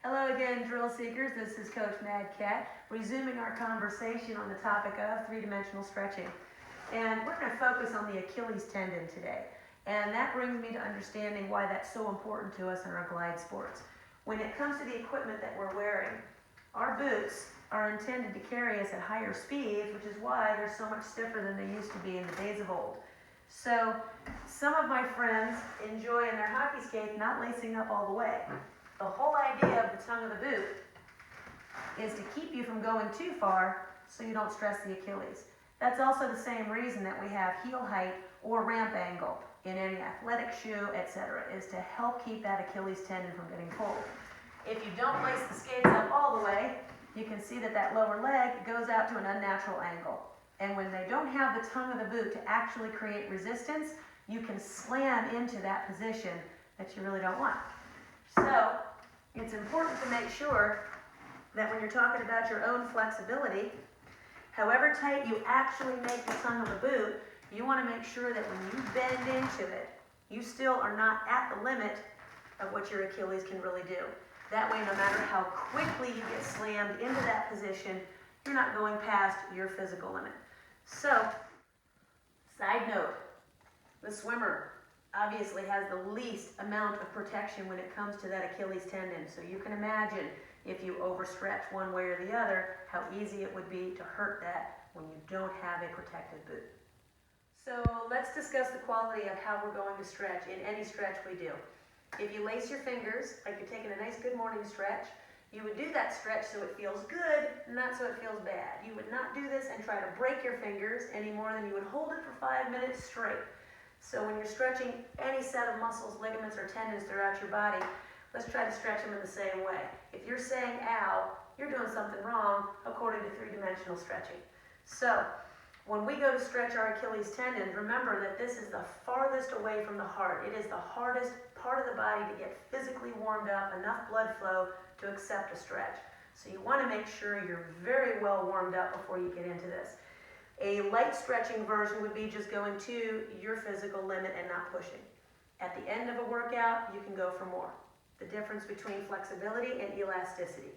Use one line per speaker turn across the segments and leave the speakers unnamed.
Hello again, drill seekers. This is Coach Mad Cat, resuming our conversation on the topic of three-dimensional stretching. And we're going to focus on the Achilles tendon today. And that brings me to understanding why that's so important to us in our glide sports. When it comes to the equipment that we're wearing, our boots are intended to carry us at higher speeds, which is why they're so much stiffer than they used to be in the days of old. So some of my friends enjoy in their hockey skates not lacing up all the way. The whole idea of the tongue of the boot is to keep you from going too far so you don't stress the Achilles. That's also the same reason that we have heel height or ramp angle in any athletic shoe, etc., is to help keep that Achilles tendon from getting pulled. If you don't lace the skates up all the way, you can see that that lower leg goes out to an unnatural angle. And when they don't have the tongue of the boot to actually create resistance, you can slam into that position that you really don't want. So it's important to make sure that when you're talking about your own flexibility, however tight you actually make the tongue of the boot, you want to make sure that when you bend into it, you still are not at the limit of what your Achilles can really do. That way, no matter how quickly you get slammed into that position, you're not going past your physical limit. So, side note, the swimmer obviously has the least amount of protection when it comes to that Achilles tendon. So you can imagine if you overstretch one way or the other, how easy it would be to hurt that when you don't have a protective boot. So let's discuss the quality of how we're going to stretch in any stretch we do. If you lace your fingers, like you're taking a nice good morning stretch, you would do that stretch so it feels good, not so it feels bad. You would not do this and try to break your fingers any more than you would hold it for 5 minutes straight. So when you're stretching any set of muscles, ligaments, or tendons throughout your body, let's try to stretch them in the same way. If you're saying, ow, you're doing something wrong according to three-dimensional stretching. So when we go to stretch our Achilles tendon, remember that this is the farthest away from the heart. It is the hardest part of the body to get physically warmed up, enough blood flow to accept a stretch. So you want to make sure you're very well warmed up before you get into this. A light stretching version would be just going to your physical limit and not pushing. At the end of a workout, you can go for more. The difference between flexibility and elasticity.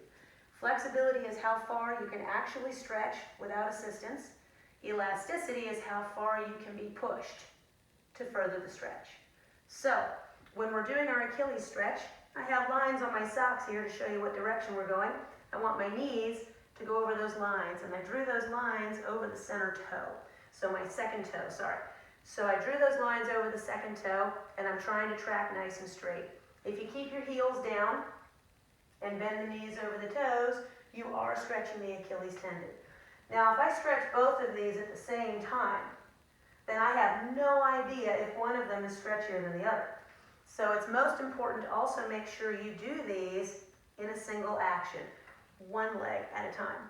Flexibility is how far you can actually stretch without assistance. Elasticity is how far you can be pushed to further the stretch. So, when we're doing our Achilles stretch, I have lines on my socks here to show you what direction we're going. I want my knees to go over those lines, and I drew those lines over the center toe. So my second toe, sorry. So I drew those lines over the second toe, and I'm trying to track nice and straight. If you keep your heels down and bend the knees over the toes, you are stretching the Achilles tendon. Now, if I stretch both of these at the same time, then I have no idea if one of them is stretchier than the other. So it's most important to also make sure you do these in a single action, one leg at a time.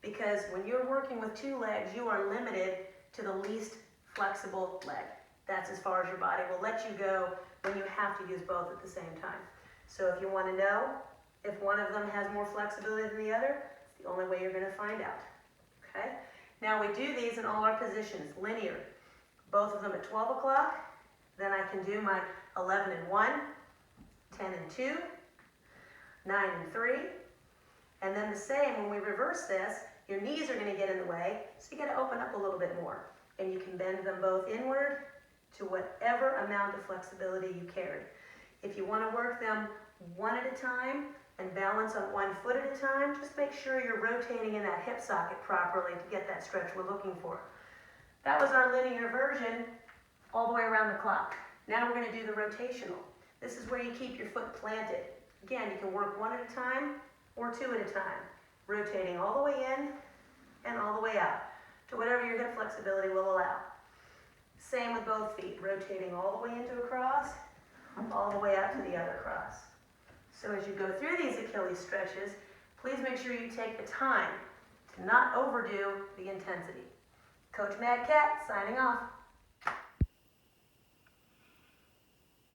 Because when you're working with two legs, you are limited to the least flexible leg. That's as far as your body will let you go when you have to use both at the same time. So if you want to know if one of them has more flexibility than the other, it's the only way you're going to find out. Okay? Now we do these in all our positions, linear. Both of them at 12 o'clock. Then I can do my 11 and 1, 10 and 2, 9 and 3. And then the same, when we reverse this, your knees are going to get in the way, so you got to open up a little bit more. And you can bend them both inward to whatever amount of flexibility you carry. If you want to work them one at a time and balance on one foot at a time, just make sure you're rotating in that hip socket properly to get that stretch we're looking for. That was our linear version all the way around the clock. Now we're going to do the rotational. This is where you keep your foot planted. Again, you can work one at a time or two at a time, rotating all the way in and all the way out to whatever your hip flexibility will allow. Same with both feet, rotating all the way into a cross, all the way out to the other cross. So as you go through these Achilles stretches, please make sure you take the time to not overdo the intensity. Coach Mad Cat signing off.